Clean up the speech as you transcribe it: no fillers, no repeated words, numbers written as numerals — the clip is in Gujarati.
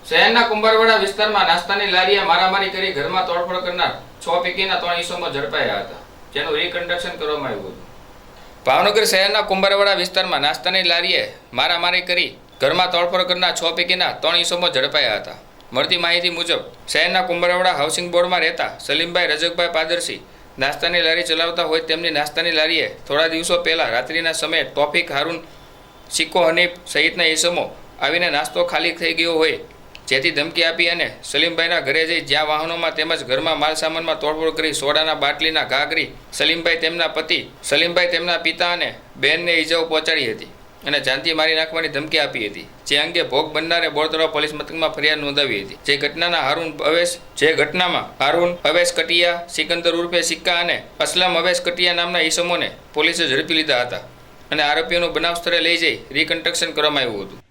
શહેરના કુંભારવાડા વિસ્તારમાં નાસ્તાની લારીએ મારામારી કરી ઘરમાં તોડફોડ કરનાર 6 પૈકીના 3 ઈસમો ઝડપાયા હતા, જેનું રીકન્સ્ટ્રક્શન કરવામાં આવ્યું હતું। ભાવનગર શહેરના કુંભારવાડા વિસ્તારમાં નાસ્તાની લારીએ મારામારી કરી ઘરમાં તોડફોડ કરનાર 6 પૈકીના 3 ઈસમો ઝડપાયા હતા। મળતી માહિતી મુજબ શહેરના કુંભારવાડા હાઉસિંગ બોર્ડમાં રહેતા સલીમભાઈ રજકભાઈ પાદરસી નાસ્તાની લારી ચલાવતા હોય તેમની નાસ્તાની લારીએ થોડા દિવસો પહેલા રાત્રિના સમયે તોફિક હારૂન, સિક્કો હનીફ સહિતના ઈસમો આવીને નાસ્તો ખાલી થઈ ગયો હોય જેથી ધમકી આપી અને સલીમભાઈના ઘરે જઈ જ્યાં વાહનોમાં તેમજ ઘરમાં માલ સામાનમાં તોડફોડ કરી સોડાના બાટલીના ઘા કરી સલીમભાઈ તેમના પતિ, સલીમભાઈ તેમના પિતા અને બહેનને ઈજાઓ પહોંચાડી હતી અને જાનથી મારી નાખવાની ધમકી આપી હતી, જે અંગે ભોગ બનનારે બોરતળાવ પોલીસ મથકમાં ફરિયાદ નોંધાવી હતી। જે ઘટનામાં હારૂન અવેશ કટિયા, સિકંદર ઉર્ફે સિક્કા અને અસલમ અવેશ કટિયા નામના ઈસમોને પોલીસે ઝડપી લીધા હતા અને આરોપીઓનું બનાવ સ્થળે લઈ જઈ રીકન્સ્ટ્રક્શન કરવામાં આવ્યું હતું।